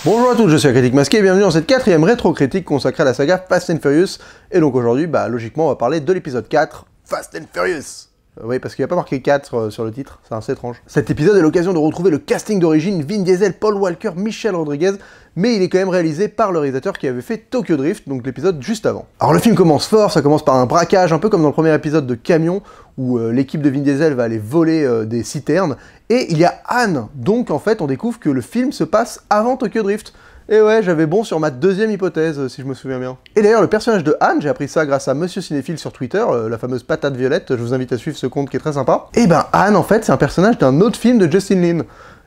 Bonjour à tous, je suis la Critique Masquée et bienvenue dans cette quatrième rétro-critique consacrée à la saga Fast and Furious. Et donc aujourd'hui, logiquement, on va parler de l'épisode 4, Fast and Furious. Oui, parce qu'il n'y a pas marqué 4 sur le titre, c'est assez étrange. Cet épisode est l'occasion de retrouver le casting d'origine, Vin Diesel, Paul Walker, Michelle Rodriguez, mais il est quand même réalisé par le réalisateur qui avait fait Tokyo Drift, donc l'épisode juste avant. Alors le film commence fort, ça commence par un braquage, un peu comme dans le premier épisode de Camion, où l'équipe de Vin Diesel va aller voler des citernes, et il y a Anne, donc en fait on découvre que le film se passe avant Tokyo Drift. Et ouais, j'avais bon sur ma deuxième hypothèse, si je me souviens bien. Et d'ailleurs, le personnage de Anne, j'ai appris ça grâce à Monsieur Cinéphile sur Twitter, la fameuse patate violette, je vous invite à suivre ce compte qui est très sympa. Et ben Anne, en fait, c'est un personnage d'un autre film de Justin Lin.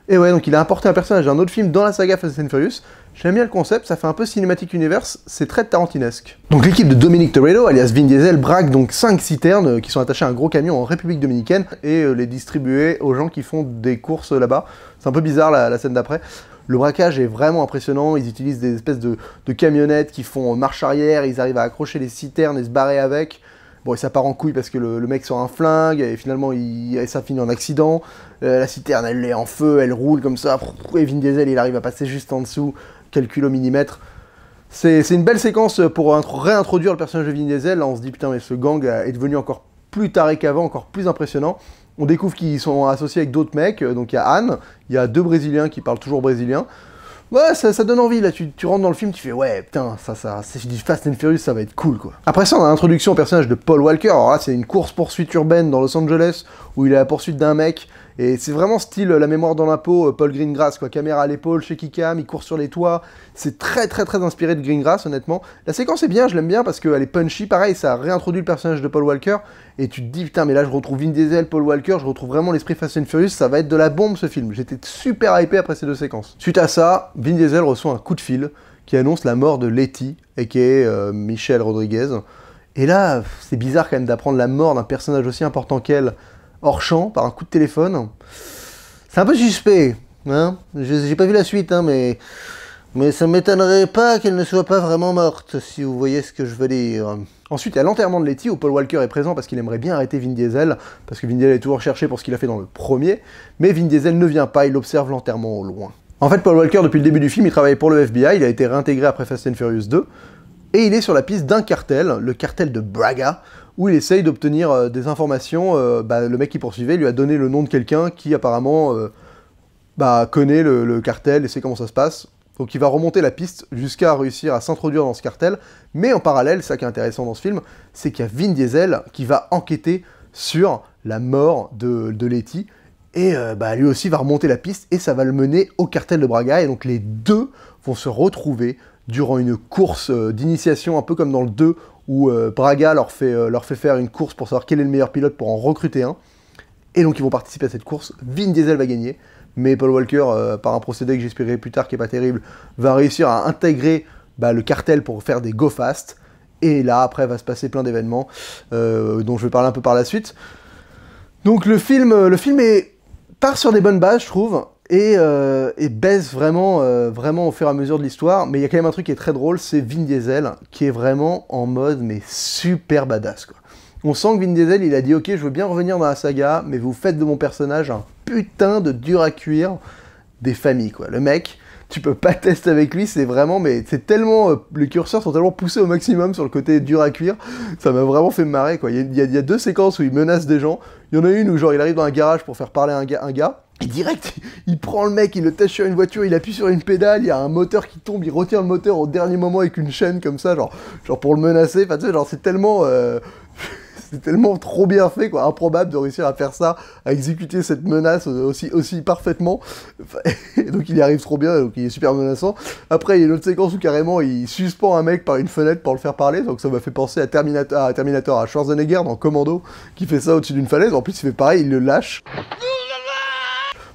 Et ouais, donc il a apporté un personnage d'un autre film dans la saga Fast and Furious. J'aime bien le concept, ça fait un peu Cinematic Universe, c'est très tarantinesque. Donc l'équipe de Dominic Toretto, alias Vin Diesel, braque donc 5 citernes qui sont attachées à un gros camion en République Dominicaine et les distribuer aux gens qui font des courses là-bas. C'est un peu bizarre la scène d'après. Le braquage est vraiment impressionnant, ils utilisent des espèces de camionnettes qui font marche arrière, ils arrivent à accrocher les citernes et se barrer avec. Bon, et ça part en couille parce que le mec sort un flingue, et finalement ça finit en accident. La citerne, elle est en feu, elle roule comme ça, et Vin Diesel, il arrive à passer juste en dessous, calcul au millimètre. C'est une belle séquence pour réintroduire le personnage de Vin Diesel. Là, on se dit, putain, mais ce gang est devenu encore plus taré qu'avant, encore plus impressionnant. On découvre qu'ils sont associés avec d'autres mecs, donc il y a Anne, il y a 2 Brésiliens qui parlent toujours brésilien. Ouais, ça donne envie, là, tu rentres dans le film, tu fais, ouais, putain, c'est du Fast and Furious, ça va être cool, quoi. Après ça, on a l'introduction au personnage de Paul Walker, alors là, c'est une course-poursuite urbaine dans Los Angeles, où il est à la poursuite d'un mec, et c'est vraiment style La mémoire dans la peau, Paul Greengrass, quoi, caméra à l'épaule, shaky cam, il court sur les toits, c'est très inspiré de Greengrass, honnêtement. La séquence est bien, je l'aime bien, parce qu'elle est punchy, pareil, ça réintroduit le personnage de Paul Walker, et tu te dis, putain, mais là, je retrouve Vin Diesel, Paul Walker, je retrouve vraiment l'esprit Fast and Furious, ça va être de la bombe, ce film. J'étais super hypé après ces 2 séquences. Suite à ça, Vin Diesel reçoit un coup de fil qui annonce la mort de Letty, aka Michelle Rodriguez. Et là, c'est bizarre quand même d'apprendre la mort d'un personnage aussi important qu'elle, hors champ, par un coup de téléphone. C'est un peu suspect, hein. J'ai pas vu la suite, hein, mais ça m'étonnerait pas qu'elle ne soit pas vraiment morte, si vous voyez ce que je veux dire. Ensuite, il y a l'enterrement de Letty, où Paul Walker est présent parce qu'il aimerait bien arrêter Vin Diesel, parce que Vin Diesel est toujours recherché pour ce qu'il a fait dans le premier, mais Vin Diesel ne vient pas, il observe l'enterrement au loin. En fait, Paul Walker, depuis le début du film, il travaille pour le FBI, il a été réintégré après Fast and Furious 2, et il est sur la piste d'un cartel, le cartel de Braga, où il essaye d'obtenir des informations. Le mec qui poursuivait lui a donné le nom de quelqu'un qui apparemment connaît le cartel et sait comment ça se passe. Donc il va remonter la piste jusqu'à réussir à s'introduire dans ce cartel, mais en parallèle, ça qui est intéressant dans ce film, c'est qu'il y a Vin Diesel qui va enquêter sur la mort de Letty, et lui aussi va remonter la piste, et ça va le mener au cartel de Braga, et donc les deux vont se retrouver durant une course d'initiation, un peu comme dans le 2, où Braga leur fait faire une course pour savoir quel est le meilleur pilote pour en recruter un, et donc ils vont participer à cette course. Vin Diesel va gagner, mais Paul Walker, par un procédé que j'expliquerai plus tard qui est pas terrible, va réussir à intégrer le cartel pour faire des go fast, et là après va se passer plein d'événements dont je vais parler un peu par la suite. Donc le film part sur des bonnes bases, je trouve, et baisse vraiment au fur et à mesure de l'histoire, mais il y a quand même un truc qui est très drôle, c'est Vin Diesel qui est vraiment en mode mais super badass, quoi. On sent que Vin Diesel, il a dit « Ok, je veux bien revenir dans la saga, mais vous faites de mon personnage un putain de dur à cuire des familles, quoi. » Le mec, tu peux pas tester avec lui, c'est vraiment... Mais c'est tellement... les curseurs sont tellement poussés au maximum sur le côté dur à cuire, ça m'a vraiment fait marrer, quoi. Il y a 2 séquences où il menace des gens. Il y en a une où, genre, il arrive dans un garage pour faire parler un gars, et direct, il prend le mec, il le teste sur une voiture, il appuie sur une pédale, il y a un moteur qui tombe, il retient le moteur au dernier moment avec une chaîne comme ça, genre pour le menacer. Enfin, tu sais, genre, c'est tellement... c'est tellement trop bien fait, quoi, improbable de réussir à faire ça, à exécuter cette menace aussi parfaitement. Donc il y arrive trop bien, donc il est super menaçant. Après, il y a une autre séquence où carrément il suspend un mec par une fenêtre pour le faire parler, donc ça m'a fait penser à Terminator, à Schwarzenegger dans Commando, qui fait ça au-dessus d'une falaise. En plus, il fait pareil, il le lâche.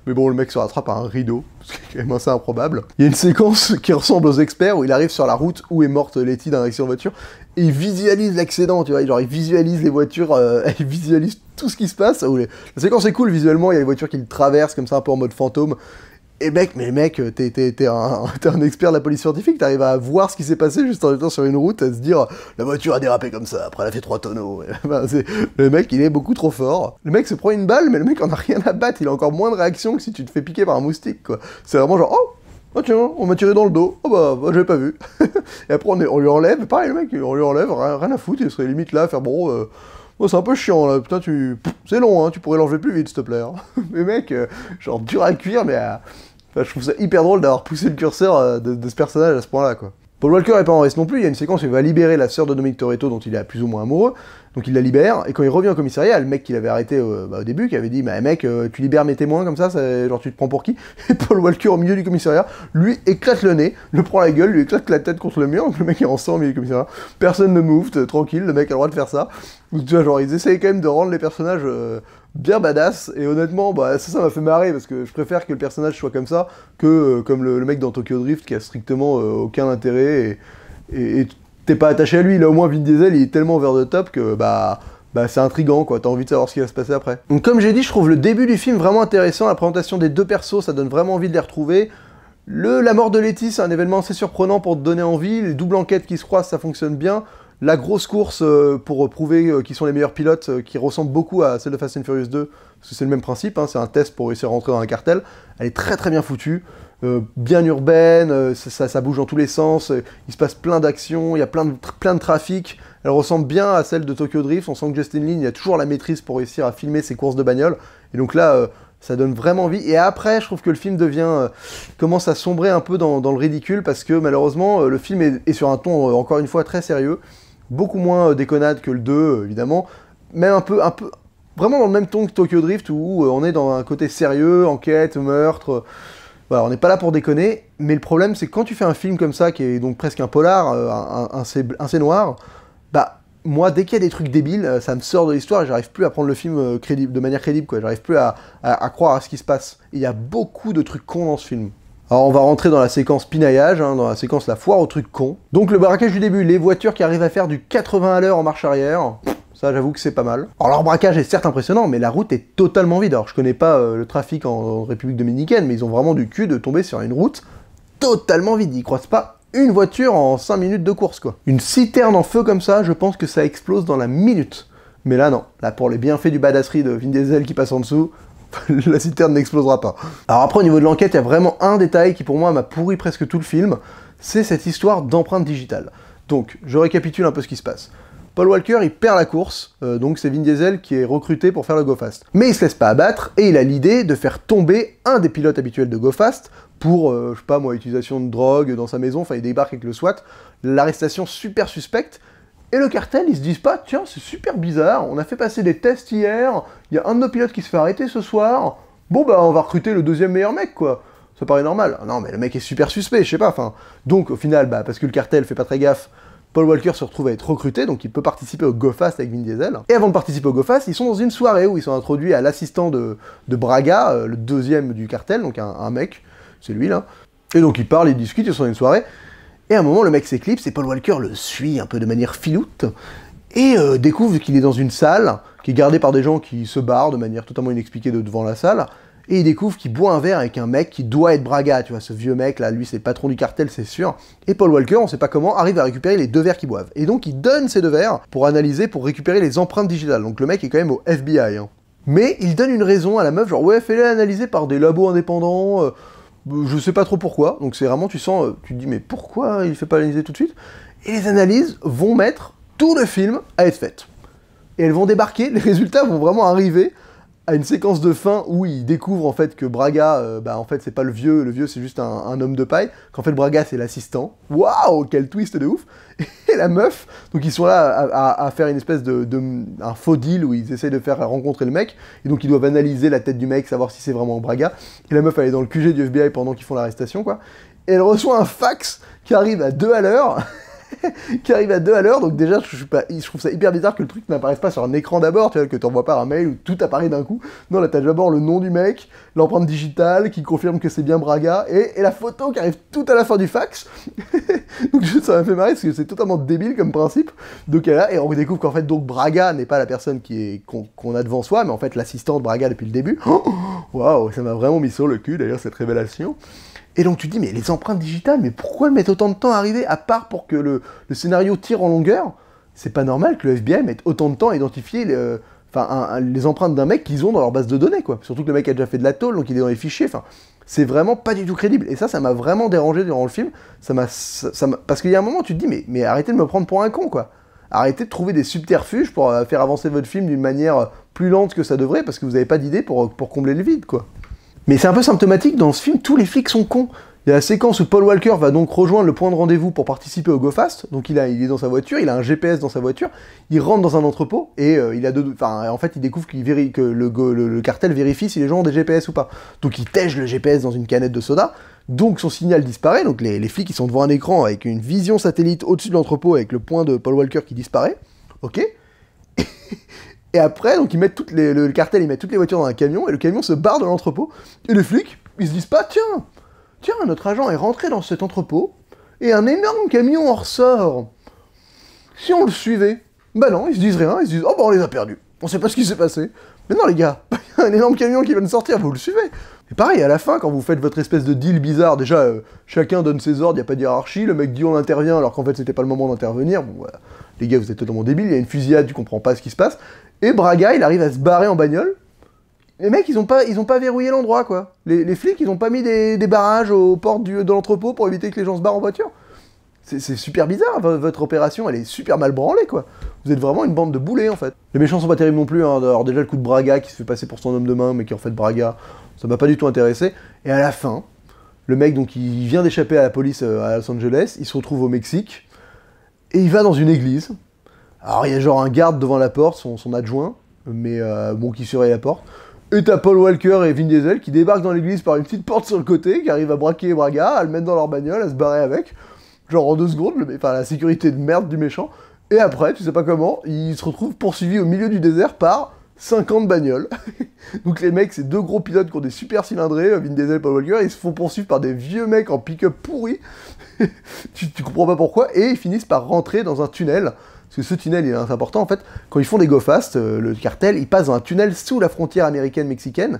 Mais bon, le mec se rattrape à un rideau, ce qui est quand même assez improbable. Il y a une séquence qui ressemble aux Experts, où il arrive sur la route où est morte Letty d'un accident de voiture, et il visualise l'accident, tu vois, genre il visualise les voitures, il visualise tout ce qui se passe. La séquence est cool visuellement, il y a les voitures qui le traversent comme ça, un peu en mode fantôme. Et mec, t'es un expert de la police scientifique, t'arrives à voir ce qui s'est passé juste en étant sur une route, à se dire la voiture a dérapé comme ça, après elle a fait 3 tonneaux. Le mec, il est beaucoup trop fort. Le mec se prend une balle, mais le mec en a rien à battre, il a encore moins de réaction que si tu te fais piquer par un moustique, quoi. C'est vraiment genre, oh, Oh tiens, on m'a tiré dans le dos. Oh bah j'avais pas vu. Et après on lui enlève, pareil le mec, on lui enlève, rien à foutre, il serait limite là à faire bon, c'est un peu chiant là, putain c'est long hein, tu pourrais l'enlever plus vite s'il te plaît. Hein. Mais mec, genre dur à cuire, mais enfin, je trouve ça hyper drôle d'avoir poussé le curseur de ce personnage à ce point là quoi. Paul Walker est pas en reste non plus, il y a une séquence où il va libérer la sœur de Dominic Toretto dont il est plus ou moins amoureux, donc il la libère, et quand il revient au commissariat, le mec qui l'avait arrêté au début, qui avait dit bah mec, tu libères mes témoins comme ça, genre tu te prends pour qui? Et Paul Walker au milieu du commissariat, lui éclate le nez, le prend la gueule, lui éclate la tête contre le mur, donc le mec est en sang au milieu du commissariat, personne ne move, tranquille, le mec a le droit de faire ça, donc tu vois genre ils essayent quand même de rendre les personnages bien badass, et honnêtement, bah ça m'a fait marrer, parce que je préfère que le personnage soit comme ça, que comme le mec dans Tokyo Drift, qui a strictement aucun intérêt, et t'es pas attaché à lui, là au moins Vin Diesel, il est tellement over the top que, bah c'est intriguant, quoi, t'as envie de savoir ce qui va se passer après. Donc comme j'ai dit, je trouve le début du film vraiment intéressant, la présentation des deux persos, ça donne vraiment envie de les retrouver. La mort de Letty, c'est un événement assez surprenant pour te donner envie, les doubles enquêtes qui se croisent, ça fonctionne bien. La grosse course pour prouver qu'ils sont les meilleurs pilotes, qui ressemble beaucoup à celle de Fast and Furious 2, parce que c'est le même principe, hein, c'est un test pour réussir à rentrer dans un cartel. Elle est très très bien foutue, bien urbaine, ça bouge dans tous les sens, il se passe plein d'actions, il y a plein de trafic. Elle ressemble bien à celle de Tokyo Drift, on sent que Justin Lin, il a toujours la maîtrise pour réussir à filmer ses courses de bagnole, et donc là, ça donne vraiment envie. Et après, je trouve que le film commence à sombrer un peu dans le ridicule, parce que malheureusement, le film est sur un ton, encore une fois, très sérieux, beaucoup moins déconnade que le 2, évidemment, même un peu, vraiment dans le même ton que Tokyo Drift, où on est dans un côté sérieux, enquête, meurtre, voilà, on n'est pas là pour déconner, mais le problème, c'est que quand tu fais un film comme ça, qui est donc presque un polar, un C noir, bah, moi, dès qu'il y a des trucs débiles, ça me sort de l'histoire et j'arrive plus à prendre le film de manière crédible, quoi. J'arrive plus à croire à ce qui se passe. Il y a beaucoup de trucs cons dans ce film. Alors on va rentrer dans la séquence pinaillage, hein, dans la séquence la foire aux trucs cons. Donc le braquage du début, les voitures qui arrivent à faire du 80 à l'heure en marche arrière, ça j'avoue que c'est pas mal. Alors leur braquage est certes impressionnant, mais la route est totalement vide. Alors je connais pas le trafic en République Dominicaine, mais ils ont vraiment du cul de tomber sur une route totalement vide. Ils croisent pas une voiture en 5 minutes de course, quoi. Une citerne en feu comme ça, je pense que ça explose dans la minute. Mais là non, là pour les bienfaits du badasserie de Vin Diesel qui passe en dessous, la citerne n'explosera pas. Alors après, au niveau de l'enquête, il y a vraiment un détail qui pour moi m'a pourri presque tout le film, c'est cette histoire d'empreinte digitale. Donc, je récapitule un peu ce qui se passe. Paul Walker, il perd la course, donc c'est Vin Diesel qui est recruté pour faire le Go Fast. Mais il se laisse pas abattre, et il a l'idée de faire tomber un des pilotes habituels de Go Fast pour, je sais pas moi, utilisation de drogue dans sa maison, enfin il débarque avec le SWAT, l'arrestation super suspecte. Et le cartel, ils se disent pas, tiens, c'est super bizarre, on a fait passer des tests hier, il y a un de nos pilotes qui se fait arrêter ce soir, bon bah on va recruter le deuxième meilleur mec, quoi. Ça paraît normal. Non mais le mec est super suspect, je sais pas, enfin... Donc au final, bah parce que le cartel fait pas très gaffe, Paul Walker se retrouve à être recruté, donc il peut participer au Go Fast avec Vin Diesel. Et avant de participer au Go Fast, ils sont dans une soirée où ils sont introduits à l'assistant de Braga, le deuxième du cartel, donc un mec, c'est lui là. Et donc ils parlent, ils discutent, ils sont dans une soirée. Et à un moment, le mec s'éclipse et Paul Walker le suit un peu de manière filoute et découvre qu'il est dans une salle qui est gardée par des gens qui se barrent de manière totalement inexpliquée devant la salle. Et il découvre qu'il boit un verre avec un mec qui doit être Braga, tu vois, ce vieux mec là, lui c'est le patron du cartel, c'est sûr. Et Paul Walker, on sait pas comment, arrive à récupérer les 2 verres qu'ils boivent. Et donc il donne ces 2 verres pour analyser, pour récupérer les empreintes digitales. Donc le mec est quand même au FBI. Hein. Mais il donne une raison à la meuf, genre ouais, fais-les analyser par des labos indépendants. Je sais pas trop pourquoi, donc c'est vraiment, tu sens, tu te dis mais pourquoi il fait pas analyser tout de suite? Et les analyses vont mettre tout le film à être faites. Et elles vont débarquer, les résultats vont vraiment arriver à une séquence de fin où il découvre en fait que Braga, bah en fait c'est pas le vieux c'est juste un homme de paille, qu'en fait Braga c'est l'assistant. Waouh, quel twist de ouf. Et la meuf, donc ils sont là à faire une espèce un faux deal où ils essayent de faire rencontrer le mec, et donc ils doivent analyser la tête du mec, savoir si c'est vraiment Braga. Et la meuf elle est dans le QG du FBI pendant qu'ils font l'arrestation, quoi. Et elle reçoit un fax qui arrive à 2 à l'heure. Donc déjà, je trouve ça hyper bizarre que le truc n'apparaisse pas sur un écran d'abord, tu vois, que t'envoies pas un mail où tout apparaît d'un coup. Non, là, t'as d'abord le nom du mec, l'empreinte digitale qui confirme que c'est bien Braga, et la photo qui arrive tout à la fin du fax. Donc ça m'a fait marrer, parce que c'est totalement débile comme principe. Donc elle là, et on découvre qu'en fait, donc Braga n'est pas la personne qu'on a devant soi, mais en fait l'assistante Braga depuis le début. Waouh, ça m'a vraiment mis sur le cul, d'ailleurs, cette révélation. Et donc tu te dis, mais les empreintes digitales, mais pourquoi elles mettent autant de temps à arriver, à part pour que le scénario tire en longueur? C'est pas normal que le FBI mette autant de temps à identifier les empreintes d'un mec qu'ils ont dans leur base de données, quoi. Surtout que le mec a déjà fait de la tôle, donc il est dans les fichiers, enfin... C'est vraiment pas du tout crédible. Et ça m'a vraiment dérangé durant le film. Parce qu'il y a un moment, tu te dis, mais arrêtez de me prendre pour un con, quoi. Arrêtez de trouver des subterfuges pour faire avancer votre film d'une manière plus lente que ça devrait, parce que vous n'avez pas d'idée pour combler le vide, quoi. Mais c'est un peu symptomatique, dans ce film, tous les flics sont cons. Il y a la séquence où Paul Walker va donc rejoindre le point de rendez-vous pour participer au Go Fast. Donc il est dans sa voiture, il a un GPS dans sa voiture, il rentre dans un entrepôt et en fait il découvre que le cartel vérifie si les gens ont des GPS ou pas. Donc il tège le GPS dans une canette de soda, donc son signal disparaît, donc les flics ils sont devant un écran avec une vision satellite au-dessus de l'entrepôt avec le point de Paul Walker qui disparaît. Ok. Et après, donc ils mettent le cartel, ils mettent toutes les voitures dans un camion et le camion se barre de l'entrepôt et les flics, ils se disent pas Tiens, notre agent est rentré dans cet entrepôt, et un énorme camion en ressort. Si on le suivait, bah non, ils se disent rien, ils se disent « Oh bah on les a perdus, on sait pas ce qui s'est passé. » Mais non les gars, il y a un énorme camion qui vient de sortir, vous le suivez. Et pareil, à la fin, quand vous faites votre espèce de deal bizarre, déjà, chacun donne ses ordres, il n'y a pas de hiérarchie, le mec dit on intervient alors qu'en fait c'était pas le moment d'intervenir, bon voilà, les gars vous êtes totalement débiles, il y a une fusillade, tu comprends pas ce qui se passe, et Braga, il arrive à se barrer en bagnole. Les mecs, ils ont pas verrouillé l'endroit, quoi. Les flics, ils ont pas mis des barrages aux portes de l'entrepôt pour éviter que les gens se barrent en voiture. C'est super bizarre, votre opération, elle est super mal branlée, quoi. Vous êtes vraiment une bande de boulets, en fait. Les méchants sont pas terribles non plus, hein. Alors déjà, le coup de Braga qui se fait passer pour son homme de main, mais qui est en fait Braga, ça m'a pas du tout intéressé. Et à la fin, le mec, donc, il vient d'échapper à la police à Los Angeles, il se retrouve au Mexique, et il va dans une église. Alors, il y a genre un garde devant la porte, son adjoint, mais bon, qui surveille la porte. Et t'as Paul Walker et Vin Diesel qui débarquent dans l'église par une petite porte sur le côté, qui arrivent à braquer Braga, à le mettre dans leur bagnole, à se barrer avec. Genre en 2 secondes, la sécurité de merde du méchant. Et après, tu sais pas comment, ils se retrouvent poursuivis au milieu du désert par 50 bagnoles. Donc les mecs, c'est 2 gros pilotes qui ont des super cylindrés, Vin Diesel et Paul Walker, ils se font poursuivre par des vieux mecs en pick-up pourris. tu comprends pas pourquoi, et ils finissent par rentrer dans un tunnel. Parce que ce tunnel, il est important, en fait, quand ils font des Go Fast, le cartel, il passe dans un tunnel sous la frontière américaine-mexicaine.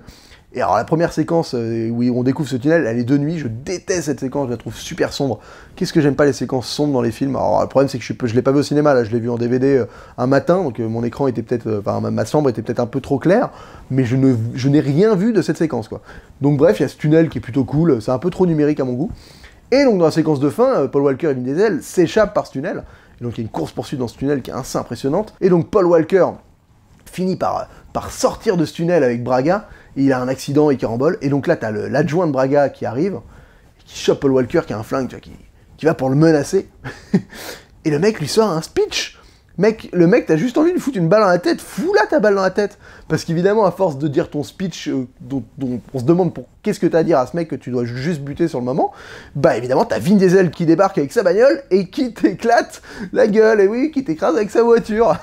Et alors, la première séquence où on découvre ce tunnel, elle est de nuit, je déteste cette séquence, je la trouve super sombre. Qu'est-ce que j'aime pas les séquences sombres dans les films? Alors, le problème, c'est que je l'ai pas vu au cinéma, là, je l'ai vu en DVD un matin, donc mon écran était peut-être, ma chambre était peut-être un peu trop claire, mais je n'ai rien vu de cette séquence, quoi. Donc bref, il y a ce tunnel qui est plutôt cool, c'est un peu trop numérique à mon goût. Et donc, dans la séquence de fin, Paul Walker et Vin Diesel s'échappent par ce tunnel. Et donc il y a une course-poursuite dans ce tunnel qui est assez impressionnante. Et donc Paul Walker finit par sortir de ce tunnel avec Braga, et il a un accident et carambole. Et donc là, t'as l'adjoint de Braga qui arrive, qui chope Paul Walker qui a un flingue, tu vois, qui va pour le menacer. Et le mec lui sort un speech. Le mec, t'as juste envie de lui foutre une balle dans la tête, fous-la ta balle dans la tête. Parce qu'évidemment, à force de dire ton speech, dont on se demande qu'est-ce que t'as à dire à ce mec que tu dois juste buter sur le moment, bah évidemment, t'as Vin Diesel qui débarque avec sa bagnole et qui t'éclate la gueule, et oui, qui t'écrase avec sa voiture.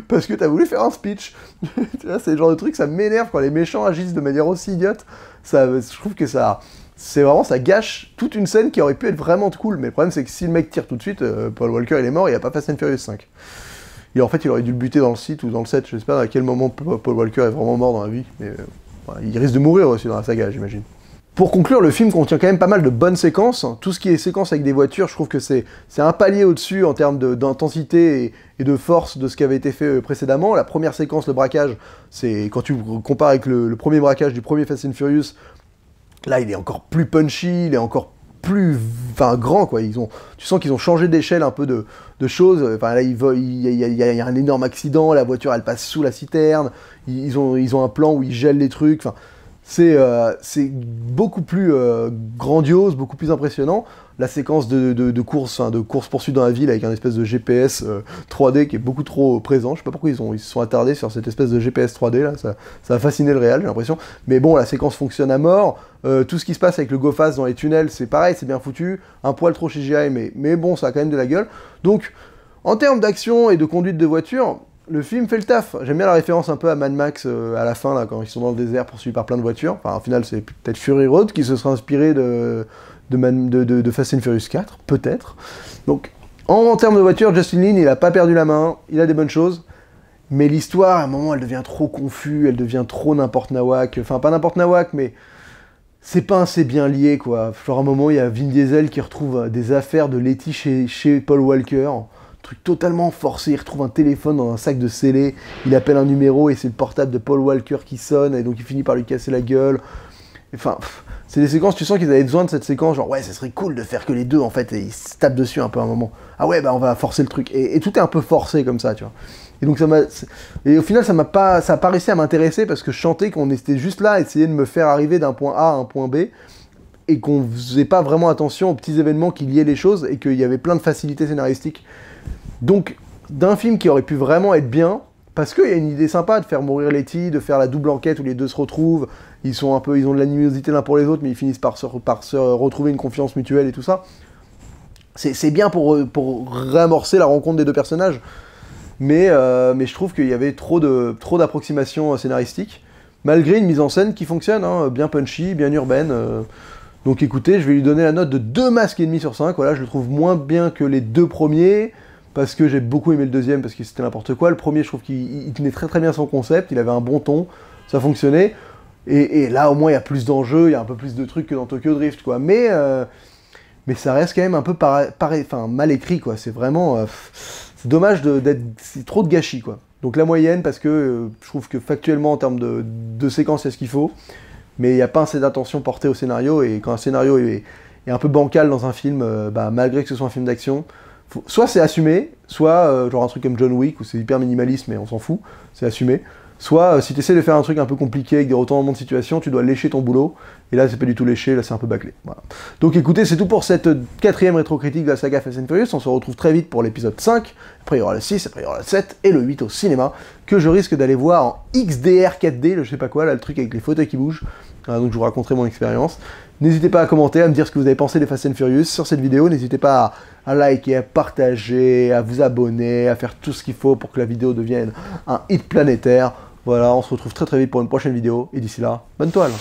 Parce que t'as voulu faire un speech. Tu vois, c'est le genre de truc, ça m'énerve quand les méchants agissent de manière aussi idiote. Je trouve que ça gâche toute une scène qui aurait pu être vraiment cool. Mais le problème, c'est que si le mec tire tout de suite, Paul Walker, il est mort, il n'y a pas Fast and Furious 5. En fait, il aurait dû le buter dans le site ou dans le 7, je sais pas à quel moment Paul Walker est vraiment mort dans la vie, mais voilà, il risque de mourir aussi dans la saga, j'imagine. Pour conclure, le film contient quand même pas mal de bonnes séquences. Tout ce qui est séquence avec des voitures, je trouve que c'est un palier au-dessus en termes d'intensité et de force de ce qui avait été fait précédemment. La première séquence, le braquage, c'est quand tu compares avec le premier braquage du premier Fast and Furious, là il est encore plus punchy, il est encore plus grand, quoi. Tu sens qu'ils ont changé d'échelle un peu de choses. Enfin, là, il y a un énorme accident, la voiture, elle passe sous la citerne, ils ont un plan où ils gèlent les trucs. Enfin, c'est beaucoup plus grandiose, beaucoup plus impressionnant. La séquence de course-poursuite dans la ville avec un espèce de GPS 3D qui est beaucoup trop présent. Je sais pas pourquoi ils se sont attardés sur cette espèce de GPS 3D, là. Ça a fasciné le réal, j'ai l'impression. Mais bon, la séquence fonctionne à mort. Tout ce qui se passe avec le Go Fast dans les tunnels, c'est pareil, c'est bien foutu. Un poil trop CGI, mais bon, ça a quand même de la gueule. Donc, en termes d'action et de conduite de voiture, le film fait le taf. J'aime bien la référence un peu à Mad Max à la fin, là, quand ils sont dans le désert poursuivis par plein de voitures. Enfin, au final, c'est peut-être Fury Road qui se sera inspiré de Fast and Furious 4, peut-être. Donc, en termes de voiture, Justin Lin, il a pas perdu la main, il a des bonnes choses. Mais l'histoire, à un moment, elle devient trop confuse, elle devient trop n'importe nawak. Enfin, pas n'importe nawak, mais c'est pas assez bien lié, quoi. Genre, à un moment, il y a Vin Diesel qui retrouve des affaires de Letty chez Paul Walker. Truc totalement forcé, il retrouve un téléphone dans un sac de scellé, il appelle un numéro et c'est le portable de Paul Walker qui sonne, et donc il finit par lui casser la gueule. Enfin, c'est des séquences, tu sens qu'ils avaient besoin de cette séquence, genre ouais, ça serait cool de faire que les deux en fait, et ils se tapent dessus un peu à un moment. Ah ouais, bah on va forcer le truc. Et tout est un peu forcé comme ça, tu vois. Et donc et au final, ça a pas réussi à m'intéresser parce que je sentais qu'on était juste là à essayer de me faire arriver d'un point A à un point B et qu'on faisait pas vraiment attention aux petits événements qui liaient les choses et qu'il y avait plein de facilités scénaristiques. Donc, d'un film qui aurait pu vraiment être bien, parce qu'il y a une idée sympa de faire mourir Letty, de faire la double enquête où les deux se retrouvent, ils ont de l'animosité l'un pour les autres, mais ils finissent par se retrouver une confiance mutuelle et tout ça. C'est bien pour réamorcer la rencontre des deux personnages, mais je trouve qu'il y avait trop d'approximations scénaristiques, malgré une mise en scène qui fonctionne, hein, bien punchy, bien urbaine. Donc écoutez, je vais lui donner la note de 2 masques et demi sur 5, voilà, je le trouve moins bien que les deux premiers, parce que j'ai beaucoup aimé le deuxième, parce que c'était n'importe quoi. Le premier, je trouve qu'il tenait très très bien son concept, il avait un bon ton, ça fonctionnait. Et là, au moins, il y a plus d'enjeux, il y a un peu plus de trucs que dans Tokyo Drift, quoi. Mais ça reste quand même un peu mal écrit, quoi. C'est vraiment... c'est dommage c'est trop de gâchis, quoi. Donc la moyenne, parce que je trouve que factuellement, en termes de séquence, il y a ce qu'il faut, mais il n'y a pas assez d'attention portée au scénario, et quand un scénario est un peu bancal dans un film, malgré que ce soit un film d'action, soit c'est assumé, soit genre un truc comme John Wick où c'est hyper minimaliste mais on s'en fout, c'est assumé. Soit si tu essaies de faire un truc un peu compliqué avec des retournements de situation, tu dois lécher ton boulot. Et là c'est pas du tout léché, là c'est un peu bâclé. Voilà. Donc écoutez, c'est tout pour cette 4ème rétrocritique de la saga Fast and Furious. On se retrouve très vite pour l'épisode 5. Après il y aura le 6, après il y aura le 7 et le 8 au cinéma, que je risque d'aller voir en XDR 4D, le je sais pas quoi, là le truc avec les fauteuils qui bougent. Donc je vous raconterai mon expérience. N'hésitez pas à commenter, à me dire ce que vous avez pensé des Fast and Furious sur cette vidéo. N'hésitez pas à liker, à partager, à vous abonner, à faire tout ce qu'il faut pour que la vidéo devienne un hit planétaire. Voilà, on se retrouve très très vite pour une prochaine vidéo. Et d'ici là, bonne toile!